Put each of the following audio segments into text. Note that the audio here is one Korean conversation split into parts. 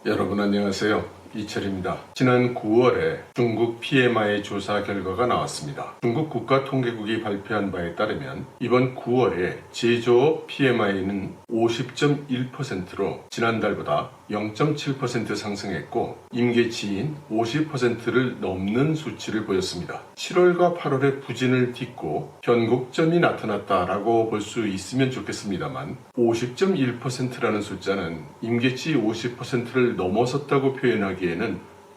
여러분 안녕하세요. 이철입니다. 지난 9월에 중국 PMI 조사 결과가 나왔습니다. 중국 국가통계국이 발표한 바에 따르면 이번 9월에 제조업 PMI는 50.1%로 지난달보다 0.7% 상승했고 임계치인 50%를 넘는 수치를 보였습니다. 7월과 8월의 부진을 딛고 변곡점이 나타났다라고 볼 수 있으면 좋겠습니다만 50.1%라는 숫자는 임계치 50%를 넘어섰다고 표현하기에는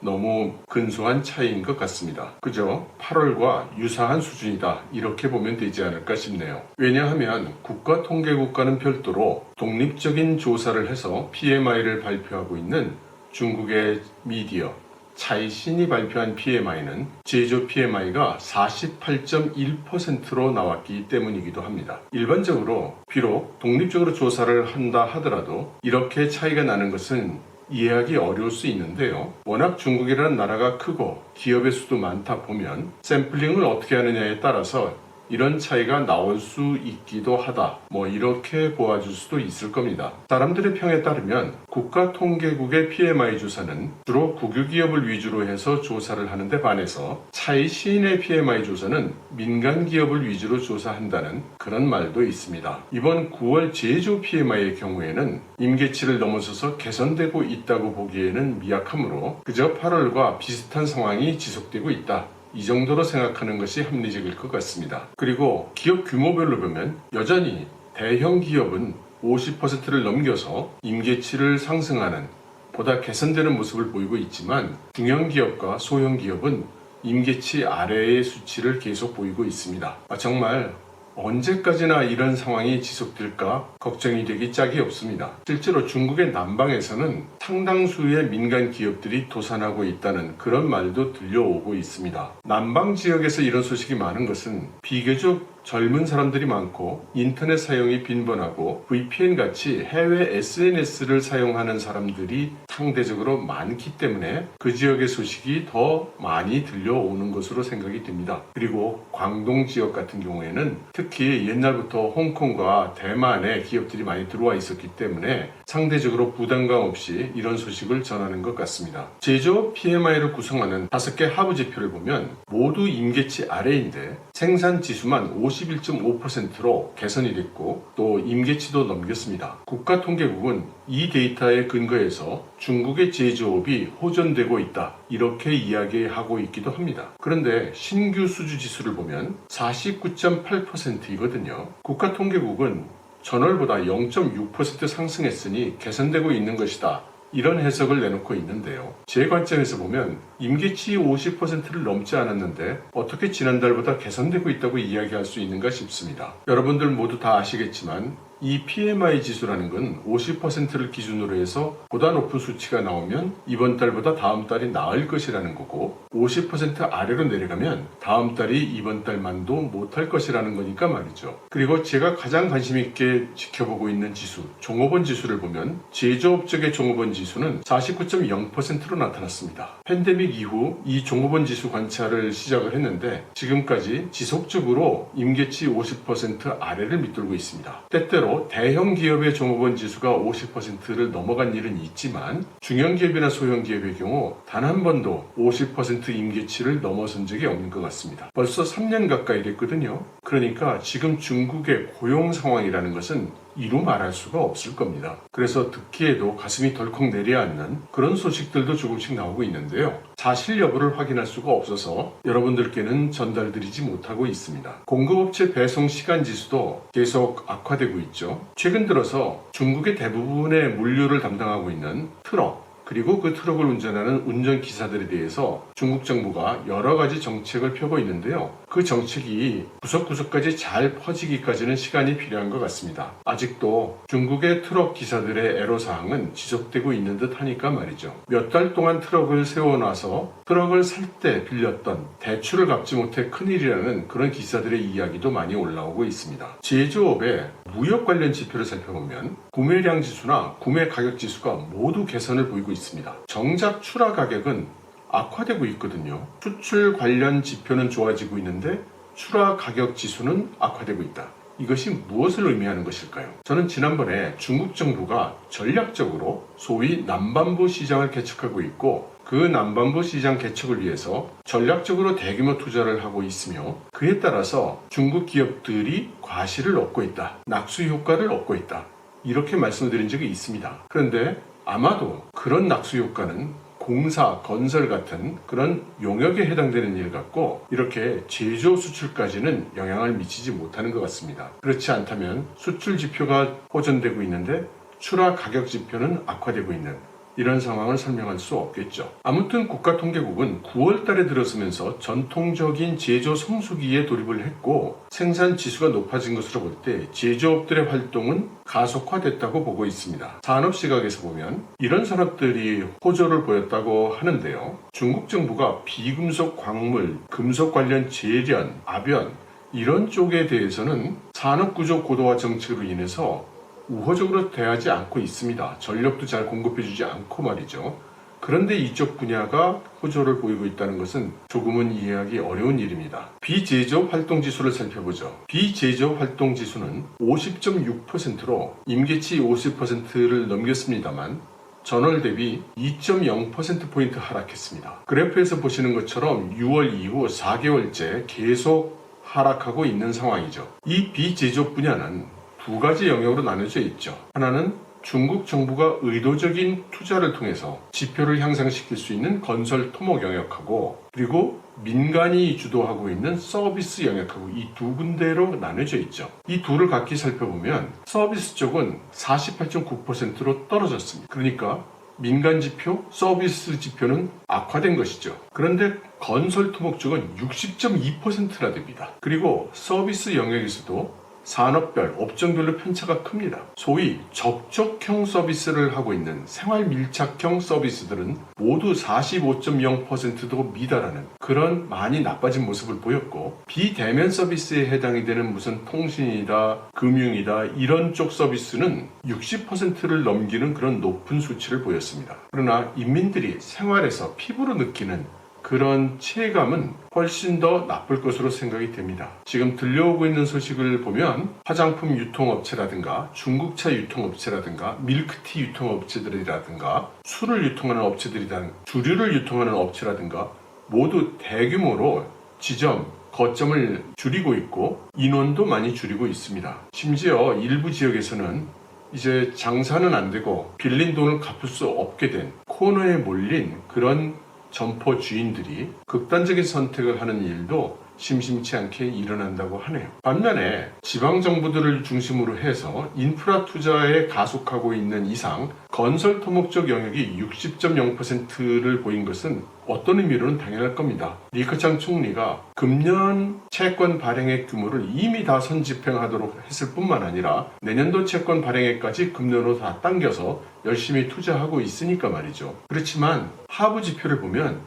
너무 근소한 차이인 것 같습니다. 그저 8월과 유사한 수준이다 이렇게 보면 되지 않을까 싶네요. 왜냐하면 국가통계국과는 별도로 독립적인 조사를 해서 PMI를 발표하고 있는 중국의 미디어 차이신이 발표한 PMI는 제조 PMI가 48.1%로 나왔기 때문이기도 합니다. 일반적으로 비록 독립적으로 조사를 한다 하더라도 이렇게 차이가 나는 것은 이해하기 어려울 수 있는데요. 워낙 중국이라는 나라가 크고 기업의 수도 많다 보면 샘플링을 어떻게 하느냐에 따라서 이런 차이가 나올 수 있기도 하다. 이렇게 보아줄 수도 있을 겁니다. 사람들의 평에 따르면 국가통계국의 PMI 조사는 주로 국유기업을 위주로 해서 조사를 하는데 반해서 차이신의 PMI 조사는 민간기업을 위주로 조사한다는 그런 말도 있습니다. 이번 9월 제조 PMI의 경우에는 임계치를 넘어서서 개선되고 있다고 보기에는 미약하므로 그저 8월과 비슷한 상황이 지속되고 있다. 이 정도로 생각하는 것이 합리적일 것 같습니다. 그리고 기업 규모별로 보면 여전히 대형 기업은 50%를 넘겨서 임계치를 상승하는 보다 개선되는 모습을 보이고 있지만 중형 기업과 소형 기업은 임계치 아래의 수치를 계속 보이고 있습니다. 정말 언제까지나 이런 상황이 지속될까 걱정이 되기 짝이 없습니다. 실제로 중국의 남방에서는 상당수의 민간 기업들이 도산하고 있다는 그런 말도 들려오고 있습니다. 남방 지역에서 이런 소식이 많은 것은 비교적 젊은 사람들이 많고 인터넷 사용이 빈번하고 VPN 같이 해외 SNS를 사용하는 사람들이 상대적으로 많기 때문에 그 지역의 소식이 더 많이 들려오는 것으로 생각이 됩니다. 그리고 광동 지역 같은 경우에는 특히 옛날부터 홍콩과 대만에 기업들이 많이 들어와 있었기 때문에 상대적으로 부담감 없이 이런 소식을 전하는 것 같습니다. 제조업 PMI를 구성하는 5개 하부 지표를 보면 모두 임계치 아래인데 생산 지수만 51.5%로 개선이 됐고 또 임계치도 넘겼습니다. 국가통계국은 이 데이터에 근거해서 중국의 제조업이 호전되고 있다 이렇게 이야기하고 있기도 합니다. 그런데 신규 수주 지수를 보면 49.8%이거든요. 국가통계국은 전월보다 0.6% 상승했으니 개선되고 있는 것이다. 이런 해석을 내놓고 있는데요. 제 관점에서 보면 임계치 50%를 넘지 않았는데 어떻게 지난달보다 개선되고 있다고 이야기할 수 있는가 싶습니다. 여러분들 모두 다 아시겠지만 이 PMI 지수라는 건 50%를 기준으로 해서 보다 높은 수치가 나오면 이번 달보다 다음 달이 나을 것이라는 거고 50% 아래로 내려가면 다음 달이 이번 달만도 못할 것이라는 거니까 말이죠. 그리고 제가 가장 관심 있게 지켜보고 있는 지수, 종업원 지수를 보면 제조업 쪽의 종업원 지수는 49.0%로 나타났습니다. 팬데믹 이후 이 종업원 지수 관찰을 시작을 했는데 지금까지 지속적으로 임계치 50% 아래를 밑돌고 있습니다. 때때로 대형 기업의 종업원 지수가 50%를 넘어간 일은 있지만 중형 기업이나 소형 기업의 경우 단 한 번도 50% 임계치를 넘어선 적이 없는 것 같습니다. 벌써 3년 가까이 됐거든요. 그러니까 지금 중국의 고용 상황이라는 것은 이루 말할 수가 없을 겁니다. 그래서 듣기에도 가슴이 덜컥 내려앉는 그런 소식들도 조금씩 나오고 있는데요. 사실 여부를 확인할 수가 없어서 여러분들께는 전달드리지 못하고 있습니다. 공급업체 배송 시간 지수도 계속 악화되고 있죠. 최근 들어서 중국의 대부분의 물류를 담당하고 있는 트럭 그리고 그 트럭을 운전하는 운전기사들에 대해서 중국 정부가 여러 가지 정책을 펴고 있는데요. 그 정책이 구석구석까지 잘 퍼지기까지는 시간이 필요한 것 같습니다. 아직도 중국의 트럭 기사들의 애로사항은 지속되고 있는 듯 하니까 말이죠. 몇 달 동안 트럭을 세워놔서 트럭을 살 때 빌렸던 대출을 갚지 못해 큰일이라는 그런 기사들의 이야기도 많이 올라오고 있습니다. 제조업의 무역 관련 지표를 살펴보면 구매량 지수나 구매 가격 지수가 모두 개선을 보이고 있습니다. 정작 출하 가격은 악화되고 있거든요. 수출 관련 지표는 좋아지고 있는데 출하 가격 지수는 악화되고 있다. 이것이 무엇을 의미하는 것일까요? 저는 지난번에 중국 정부가 전략적으로 소위 남반부 시장을 개척하고 있고 그 남반부 시장 개척을 위해서 전략적으로 대규모 투자를 하고 있으며 그에 따라서 중국 기업들이 과실을 얻고 있다. 낙수 효과를 얻고 있다. 이렇게 말씀드린 적이 있습니다. 그런데 아마도 그런 낙수 효과는 공사, 건설 같은 그런 용역에 해당되는 일 같고 이렇게 제조 수출까지는 영향을 미치지 못하는 것 같습니다. 그렇지 않다면 수출 지표가 호전되고 있는데 출하 가격 지표는 악화되고 있는 이런 상황을 설명할 수 없겠죠. 아무튼 국가통계국은 9월 달에 들어서면서 전통적인 제조 성수기에 돌입을 했고 생산 지수가 높아진 것으로 볼 때 제조업들의 활동은 가속화됐다고 보고 있습니다. 산업 시각에서 보면 이런 산업들이 호조를 보였다고 하는데요. 중국 정부가 비금속 광물, 금속 관련 제련, 압연 이런 쪽에 대해서는 산업구조 고도화 정책으로 인해서 우호적으로 대하지 않고 있습니다. 전력도 잘 공급해주지 않고 말이죠. 그런데 이쪽 분야가 호조를 보이고 있다는 것은 조금은 이해하기 어려운 일입니다. 비제조업 활동지수를 살펴보죠. 비제조업 활동지수는 50.6%로 임계치 50%를 넘겼습니다만 전월 대비 2.0%포인트 하락했습니다. 그래프에서 보시는 것처럼 6월 이후 4개월째 계속 하락하고 있는 상황이죠. 이 비제조업 분야는 두 가지 영역으로 나눠져 있죠. 하나는 중국 정부가 의도적인 투자를 통해서 지표를 향상시킬 수 있는 건설 토목 영역하고 그리고 민간이 주도하고 있는 서비스 영역하고 이 두 군데로 나눠져 있죠. 이 둘을 각기 살펴보면 서비스 쪽은 48.9%로 떨어졌습니다. 그러니까 민간 지표, 서비스 지표는 악화된 것이죠. 그런데 건설 토목 쪽은 60.2%나 됩니다. 그리고 서비스 영역에서도 산업별, 업종별로 편차가 큽니다. 소위 접촉형 서비스를 하고 있는 생활 밀착형 서비스들은 모두 45.0%도 미달하는 그런 많이 나빠진 모습을 보였고 비대면 서비스에 해당이 되는 무슨 통신이다, 금융이다 이런 쪽 서비스는 60%를 넘기는 그런 높은 수치를 보였습니다. 그러나 인민들이 생활에서 피부로 느끼는 그런 체감은 훨씬 더 나쁠 것으로 생각이 됩니다. 지금 들려오고 있는 소식을 보면 화장품 유통업체라든가 중국차 유통업체라든가 밀크티 유통업체들이라든가 술을 유통하는 업체들이라든가 주류를 유통하는 업체라든가 모두 대규모로 지점, 거점을 줄이고 있고 인원도 많이 줄이고 있습니다. 심지어 일부 지역에서는 이제 장사는 안 되고 빌린 돈을 갚을 수 없게 된 코너에 몰린 그런 점포 주인들이 극단적인 선택을 하는 일도 심심치 않게 일어난다고 하네요. 반면에 지방정부들을 중심으로 해서 인프라 투자에 가속하고 있는 이상 건설 토목 쪽 영역이 60.0%를 보인 것은 어떤 의미로는 당연할 겁니다. 리커창 총리가 금년 채권 발행액 규모를 이미 다 선집행하도록 했을 뿐만 아니라 내년도 채권 발행액까지 금년으로 다 당겨서 열심히 투자하고 있으니까 말이죠. 그렇지만 하부 지표를 보면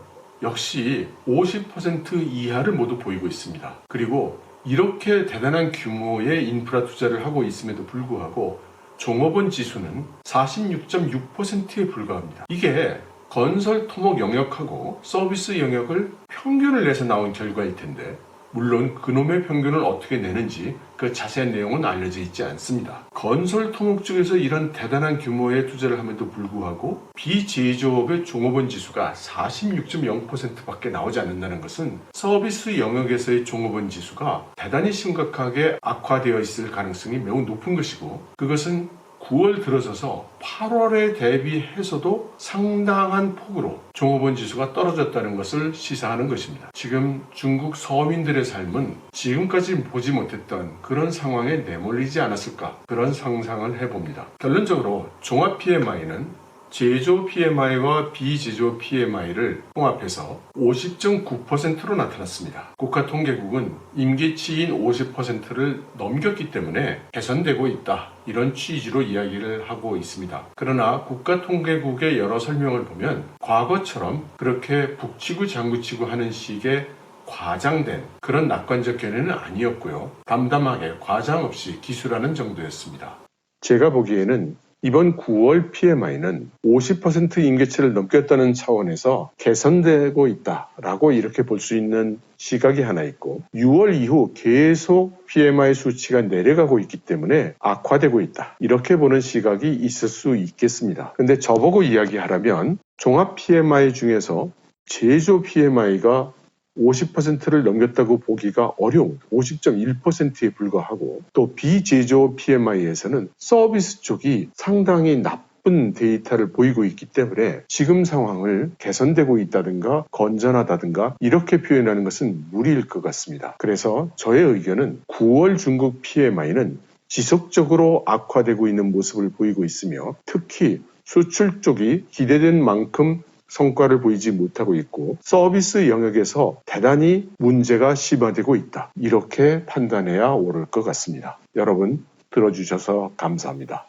역시 50% 이하를 모두 보이고 있습니다. 그리고 이렇게 대단한 규모의 인프라 투자를 하고 있음에도 불구하고 종업원 지수는 46.6%에 불과합니다. 이게 건설 토목 영역하고 서비스 영역을 평균을 내서 나온 결과일 텐데 물론 그놈의 평균을 어떻게 내는지 그 자세한 내용은 알려져 있지 않습니다. 건설 토목 쪽에서 이런 대단한 규모의 투자를 함에도 불구하고 비제조업의 종업원 지수가 46.0%밖에 나오지 않는다는 것은 서비스 영역에서의 종업원 지수가 대단히 심각하게 악화되어 있을 가능성이 매우 높은 것이고 그것은 9월 들어서서 8월에 대비해서도 상당한 폭으로 종업원 지수가 떨어졌다는 것을 시사하는 것입니다. 지금 중국 서민들의 삶은 지금까지 보지 못했던 그런 상황에 내몰리지 않았을까 그런 상상을 해봅니다. 결론적으로 종합 PMI는 제조 PMI와 비제조 PMI를 통합해서 50.9%로 나타났습니다. 국가통계국은 임계치인 50%를 넘겼기 때문에 개선되고 있다. 이런 취지로 이야기를 하고 있습니다. 그러나 국가통계국의 여러 설명을 보면 과거처럼 그렇게 북치고 장구치고 하는 식의 과장된 그런 낙관적 견해는 아니었고요. 담담하게 과장 없이 기술하는 정도였습니다. 제가 보기에는 이번 9월 PMI는 50% 임계치를 넘겼다는 차원에서 개선되고 있다라고 이렇게 볼 수 있는 시각이 하나 있고 6월 이후 계속 PMI 수치가 내려가고 있기 때문에 악화되고 있다. 이렇게 보는 시각이 있을 수 있겠습니다. 근데 저보고 이야기하라면 종합 PMI 중에서 제조 PMI가 50%를 넘겼다고 보기가 어려운 50.1%에 불과하고 또 비제조 PMI에서는 서비스 쪽이 상당히 나쁜 데이터를 보이고 있기 때문에 지금 상황을 개선되고 있다든가 건전하다든가 이렇게 표현하는 것은 무리일 것 같습니다. 그래서 저의 의견은 9월 중국 PMI는 지속적으로 악화되고 있는 모습을 보이고 있으며 특히 수출 쪽이 기대된 만큼 성과를 보이지 못하고 있고 서비스 영역에서 대단히 문제가 심화되고 있다. 이렇게 판단해야 옳을 것 같습니다. 여러분 들어주셔서 감사합니다.